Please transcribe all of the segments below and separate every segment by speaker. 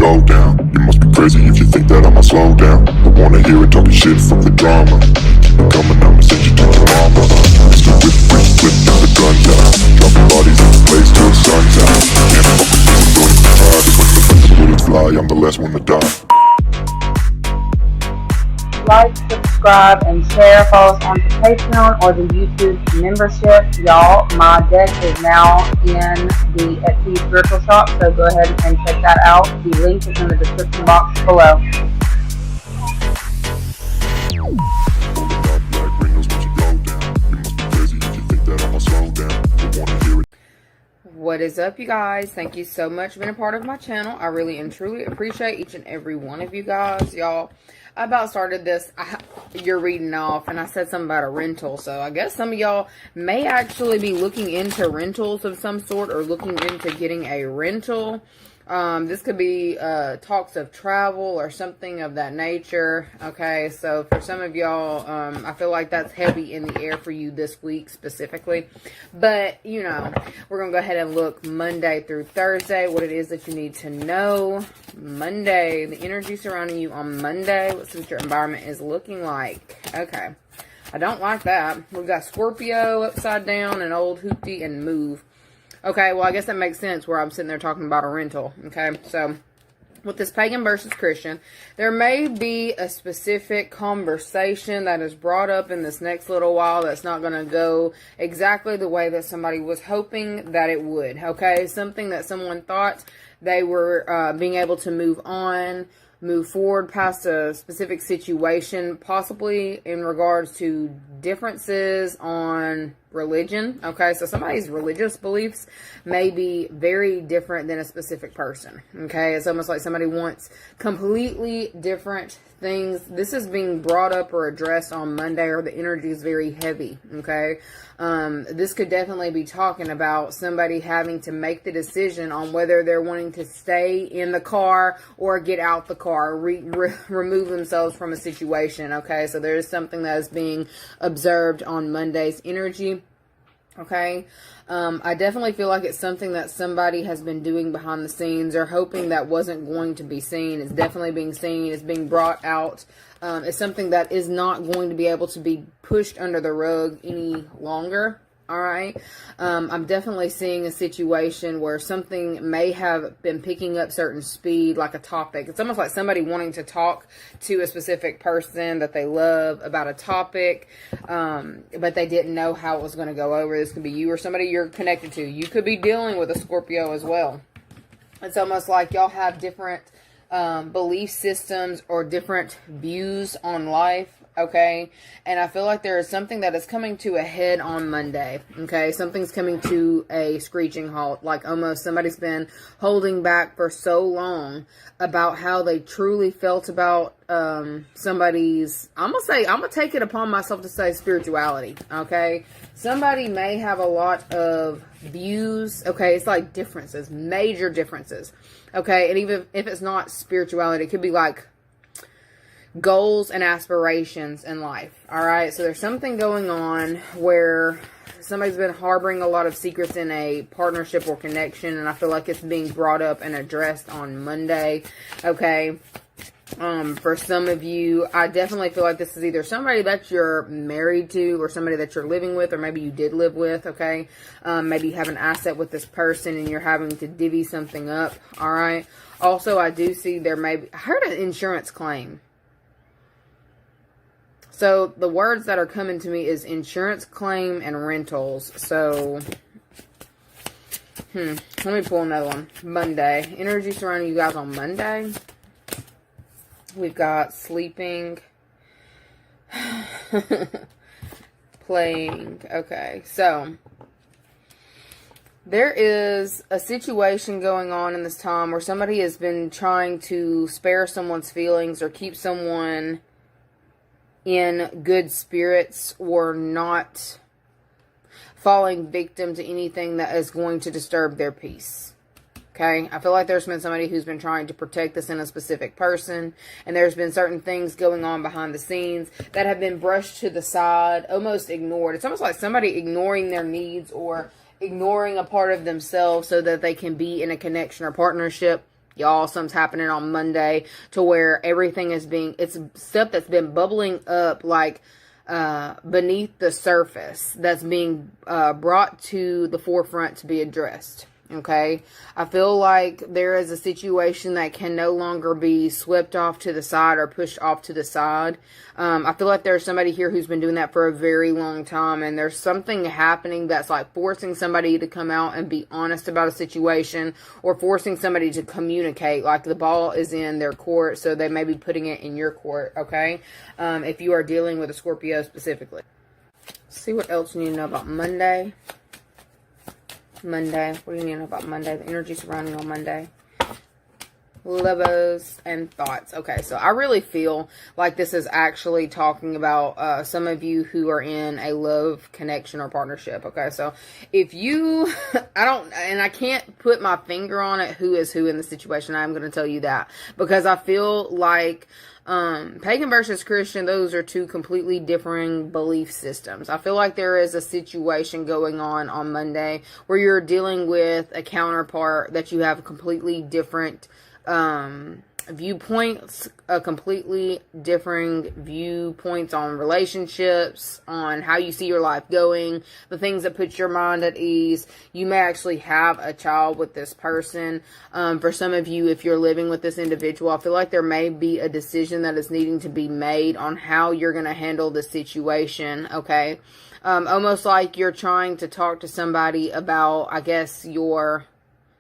Speaker 1: go down. You must be crazy if you think that I'ma slow down. Don't wanna hear it talking shit from the drama. Keep it coming, I'ma send you to your mama. Mr. Whip, whip, whip, got the guns out. Dropping bodies in the place till the sun's out. Can't fuck with this, I'm going to try. Just when the bullets fly, I'm the last one to die.
Speaker 2: Like, subscribe, and share. Follow us on the Patreon or the YouTube membership. Y'all, my deck is now in the Etsy Spiritual Shop, so go ahead and check that out. The link is in the description box below. What is up, you guys? Thank you so much for being a part of my channel. I really and truly appreciate each and every one of you guys. Y'all, I about started this, you're reading off, and I said something about a rental. So I guess some of y'all may actually be looking into rentals of some sort, or looking into getting a rental. This could be talks of travel or something of that nature. Okay, so for some of y'all, I feel like that's heavy in the air for you this week specifically. But, you know, we're going to go ahead and look Monday through Thursday, what it is that you need to know. Monday, the energy surrounding you on Monday, what your environment is looking like. Okay, I don't like that. We've got Scorpio upside down and old hoopty and move. Okay, well, I guess that makes sense where I'm sitting there talking about a rental. Okay, so with this pagan versus Christian, there may be a specific conversation that is brought up in this next little while that's not going to go exactly the way that somebody was hoping that it would. Okay, something that someone thought they were being able to move forward past a specific situation, possibly in regards to differences on religion. Okay, so somebody's religious beliefs may be very different than a specific person. Okay, it's almost like somebody wants completely different things. This is being brought up or addressed on Monday, or the energy is very heavy. Okay, this could definitely be talking about somebody having to make the decision on whether they're wanting to stay in the car or get out the car, remove themselves from a situation. Okay, so there is something that is being observed on Monday's energy. Okay, I definitely feel like it's something that somebody has been doing behind the scenes, or hoping that wasn't going to be seen. It's definitely being seen. It's being brought out. It's something that is not going to be able to be pushed under the rug any longer. All right. I'm definitely seeing a situation where something may have been picking up certain speed, like a topic. It's almost like somebody wanting to talk to a specific person that they love about a topic, but they didn't know how it was going to go over. This could be you or somebody you're connected to. You could be dealing with a Scorpio as well. It's almost like y'all have different belief systems or different views on life. Okay, and I feel like there is something that is coming to a head on Monday. Okay, something's coming to a screeching halt, like almost somebody's been holding back for so long about how they truly felt about somebody's, I'm gonna take it upon myself to say spirituality. Okay, somebody may have a lot of views. Okay, it's like differences, major differences. Okay, and even if it's not spirituality, it could be like goals and aspirations in life. All right, so there's something going on where somebody's been harboring a lot of secrets in a partnership or connection, and I feel like it's being brought up and addressed on Monday. Okay, for some of you, I definitely feel like this is either somebody that you're married to, or somebody that you're living with, or maybe you did live with. Okay, maybe you have an asset with this person and you're having to divvy something up. All right, also I do see there may be, I heard an insurance claim. So the words that are coming to me is insurance claim and rentals. So, let me pull another one. Monday. Energy surrounding you guys on Monday. We've got sleeping. Playing. Okay. So, there is a situation going on in this time where somebody has been trying to spare someone's feelings or keep someone in good spirits, or not falling victim to anything that is going to disturb their peace. Okay, I feel like there's been somebody who's been trying to protect this in a specific person, and there's been certain things going on behind the scenes that have been brushed to the side, almost ignored. It's almost like somebody ignoring their needs or ignoring a part of themselves so that they can be in a connection or partnership Y'all, something's happening on Monday to where everything is it's stuff that's been bubbling up like beneath the surface that's being brought to the forefront to be addressed. Okay, I feel like there is a situation that can no longer be swept off to the side or pushed off to the side. I feel like there's somebody here who's been doing that for a very long time, and there's something happening that's like forcing somebody to come out and be honest about a situation, or forcing somebody to communicate. Like the ball is in their court, so they may be putting it in your court. Okay, if you are dealing with a Scorpio specifically. Let's see what else you need to know about Monday. Monday. What do you need to know about Monday? The energy surrounding on Monday. Levos and thoughts. Okay, so I really feel like this is actually talking about some of you who are in a love connection or partnership. Okay, so if you, I can't put my finger on it who is who in the situation. I'm going to tell you that because I feel like pagan versus Christian, those are two completely differing belief systems. I feel like there is a situation going on Monday where you're dealing with a counterpart that you have completely different viewpoints, completely differing viewpoints on relationships, on how you see your life going, the things that put your mind at ease. You may actually have a child with this person. For some of you, if you're living with this individual, I feel like there may be a decision that is needing to be made on how you're going to handle the situation. Okay. Almost like you're trying to talk to somebody about, I guess, your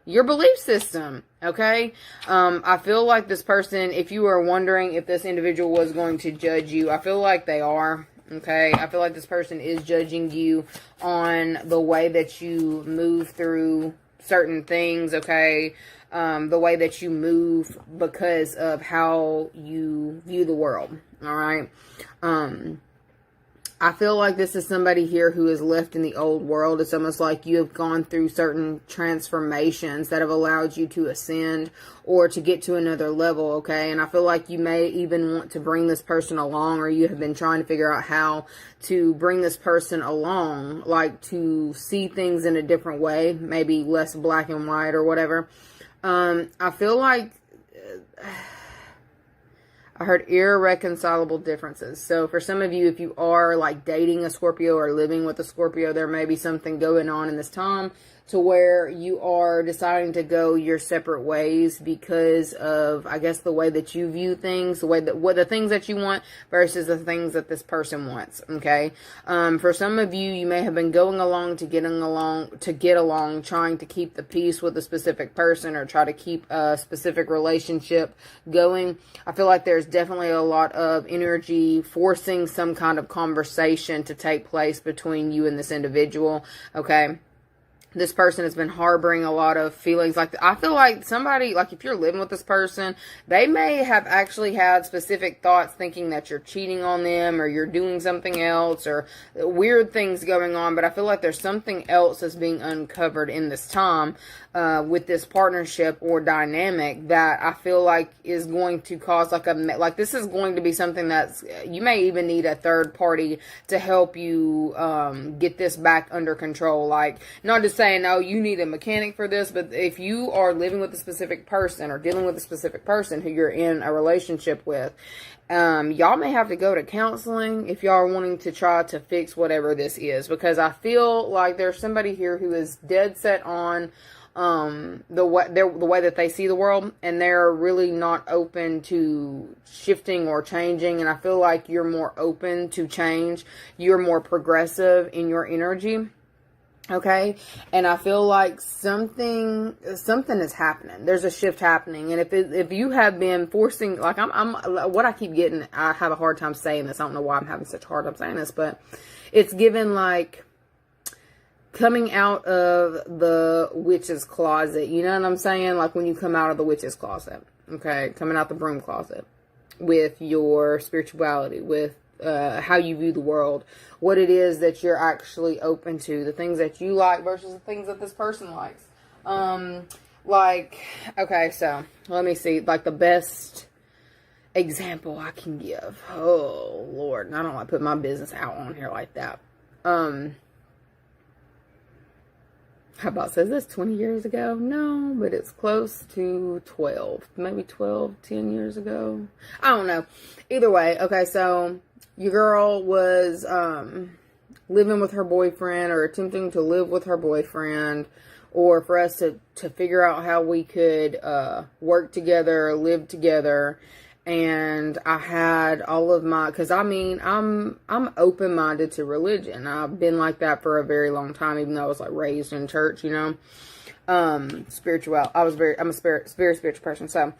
Speaker 2: belief system. Okay. I feel like this person, if you are wondering if this individual was going to judge you, I feel like they are. Okay. I feel like this person is judging you on the way that you move through certain things. Okay. The way that you move because of how you view the world. All right. I feel like this is somebody here who is left in the old world. It's almost like you have gone through certain transformations that have allowed you to ascend or to get to another level, okay? And I feel like you may even want to bring this person along, or you have been trying to figure out how to bring this person along, like to see things in a different way, maybe less black and white or whatever. I feel like I heard irreconcilable differences. So for some of you, if you are like dating a Scorpio or living with a Scorpio, there may be something going on in this time to where you are deciding to go your separate ways because of, I guess, the way that you view things, the way that what the things that you want versus the things that this person wants. Okay. For some of you, you may have been going along to get along, trying to keep the peace with a specific person or try to keep a specific relationship going. I feel like there's definitely a lot of energy forcing some kind of conversation to take place between you and this individual. Okay. This person has been harboring a lot of feelings. Like, I feel like somebody, like if you're living with this person, they may have actually had specific thoughts thinking that you're cheating on them or you're doing something else or weird things going on. But I feel like there's something else that's being uncovered in this time with this partnership or dynamic that I feel like is going to cause like this is going to be something that's, you may even need a third party to help you get this back under control. Like, not just saying, oh, you need a mechanic for this, but if you are living with a specific person or dealing with a specific person who you're in a relationship with, y'all may have to go to counseling if y'all are wanting to try to fix whatever this is, because I feel like there's somebody here who is dead set on the way that they see the world, and they're really not open to shifting or changing. And I feel like you're more open to change. You're more progressive in your energy. Okay. And I feel like something is happening. There's a shift happening. And if you have been forcing, like what I keep getting, I have a hard time saying this. I don't know why I'm having such a hard time saying this, but it's given like coming out of the witch's closet. You know what I'm saying? Like when you come out of the witch's closet, okay, coming out the broom closet with your spirituality, with how you view the world, what it is that you're actually open to, the things that you like versus the things that this person likes. Like, okay, so let me see, like the best example I can give. Oh Lord, I don't want to put my business out on here like that. How about says this 20 years ago? No, but it's close to 12. Maybe 12, 10 years ago. I don't know. Either way, okay, so your girl was living with her boyfriend, or attempting to live with her boyfriend, or for us to figure out how we could work together, live together. And I had all of my, because I mean, I'm open-minded to religion. I've been like that for a very long time, even though I was like raised in church, you know. Spiritual. I'm a spiritual person. So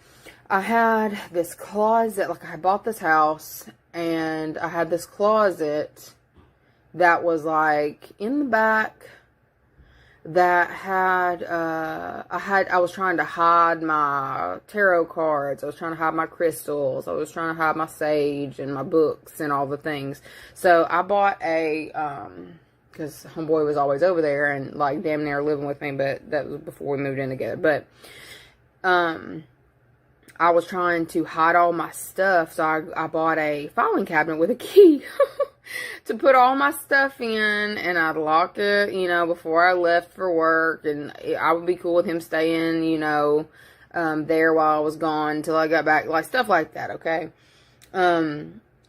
Speaker 2: I had this closet, like I bought this house, and I had this closet that was like in the back, that had, I was trying to hide my tarot cards. I was trying to hide my crystals. I was trying to hide my sage and my books and all the things. So I bought because homeboy was always over there and like damn near living with me, but that was before we moved in together. But, I was trying to hide all my stuff. So I bought a filing cabinet with a key. To put all my stuff in, and I'd lock it, you know, before I left for work, and I would be cool with him staying, you know, there while I was gone until I got back, like stuff like that, okay?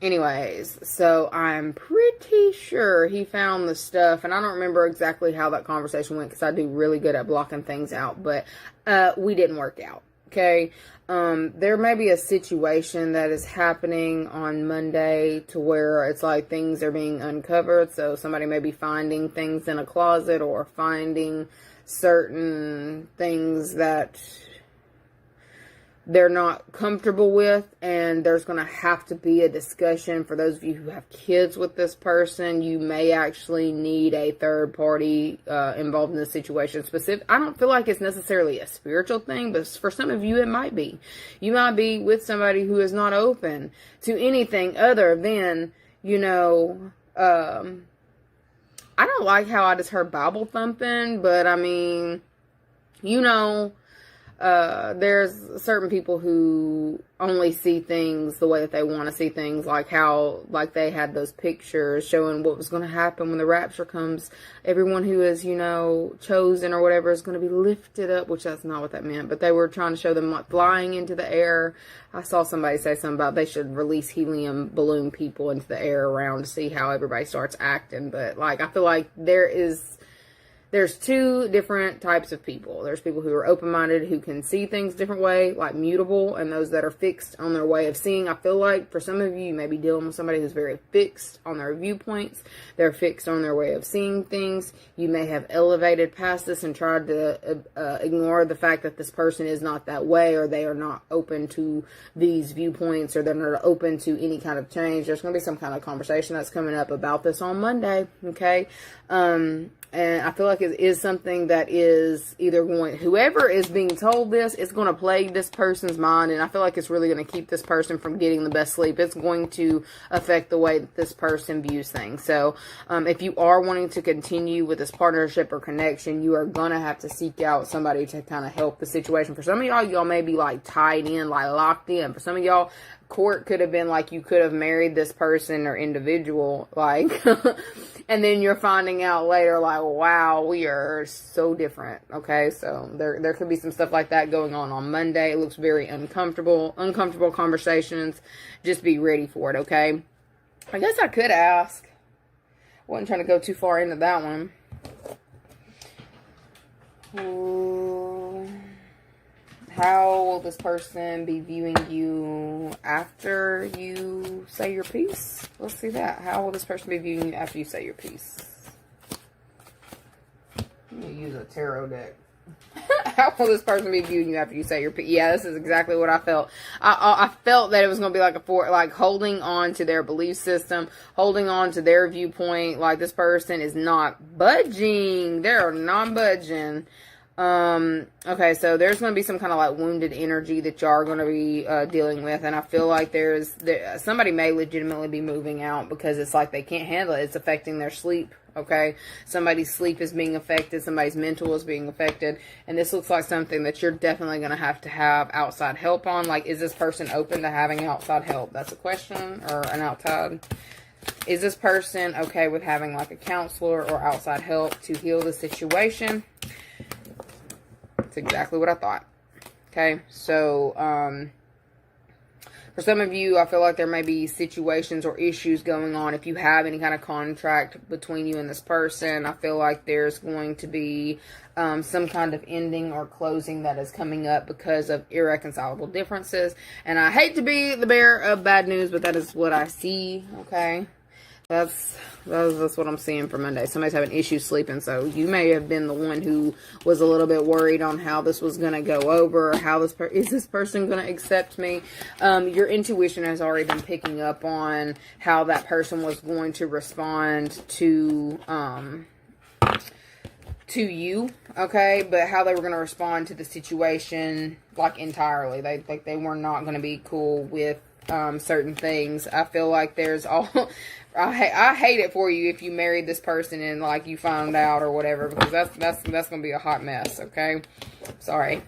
Speaker 2: Anyways, so I'm pretty sure he found the stuff, and I don't remember exactly how that conversation went, because I do really good at blocking things out, but we didn't work out, okay? There may be a situation that is happening on Monday to where it's like things are being uncovered. So somebody may be finding things in a closet, or finding certain things that they're not comfortable with, and there's going to have to be a discussion. For those of you who have kids with this person, you may actually need a third party involved in the situation. I don't feel like it's necessarily a spiritual thing, but for some of you it might be. You might be with somebody who is not open to anything other than, you know, I don't like how I just heard Bible thumping, but I mean, you know, there's certain people who only see things the way that they want to see things, like how, like they had those pictures showing what was going to happen when the rapture comes. Everyone who is, you know, chosen or whatever is going to be lifted up, which that's not what that meant, but they were trying to show them like flying into the air. I saw somebody say something about they should release helium balloon people into the air around to see how everybody starts acting. But like, I feel like there's two different types of people. There's people who are open-minded, who can see things a different way, like mutable, and those that are fixed on their way of seeing. I feel like for some of you, you may be dealing with somebody who's very fixed on their viewpoints. They're fixed on their way of seeing things. You may have elevated past this and tried to ignore the fact that this person is not that way, or they are not open to these viewpoints, or they're not open to any kind of change. There's going to be some kind of conversation that's coming up about this on Monday, okay? And I feel like it is something that is either going, whoever is being told this, it's going to plague this person's mind. And I feel like it's really going to keep this person from getting the best sleep. It's going to affect the way that this person views things. So, if you are wanting to continue with this partnership or connection, you are going to have to seek out somebody to kind of help the situation. For some of y'all may be like tied in, like locked in. For some of y'all, court could have been like you could have married this person or individual, like, and then you're finding out later, like, wow, we are so different. Okay, so there could be some stuff like that going on Monday. It looks very uncomfortable conversations. Just be ready for it. Okay, I guess I could ask. Wasn't trying to go too far into that one. How will this person be viewing you after you say your piece? Let's see that. How will this person be viewing you after you say your piece? I'm going to use a tarot deck. How will this person be viewing you after you say your piece? Yeah, this is exactly what I felt. I felt that it was going to be like holding on to their belief system, holding on to their viewpoint. Like, this person is not budging. They're not budging. Okay, so there's going to be some kind of like wounded energy that y'all are going to be dealing with, and I feel like somebody may legitimately be moving out because it's like they can't handle it. It's affecting their sleep. Okay, somebody's sleep is being affected, somebody's mental is being affected, and this looks like something that you're definitely going to have outside help on. Like, is this person open to having outside help? That's a question, or an outside Is this person okay with having like a counselor or outside help to heal the situation? That's exactly what I thought. Okay, so for some of you, I feel like there may be situations or issues going on. If you have any kind of contract between you and this person, I feel like there's going to be some kind of ending or closing that is coming up because of irreconcilable differences. And I hate to be the bearer of bad news, but that is what I see, okay? That's what I'm seeing for Monday. Somebody's having issues sleeping, so you may have been the one who was a little bit worried on how this was going to go over. How is this person going to accept me? Your intuition has already been picking up on how that person was going to respond to you, okay? But how they were going to respond to the situation, like, entirely. They were not going to be cool with certain things. I feel like there's all I hate it for you if you married this person and like you found out or whatever, because that's gonna be a hot mess, okay? Sorry.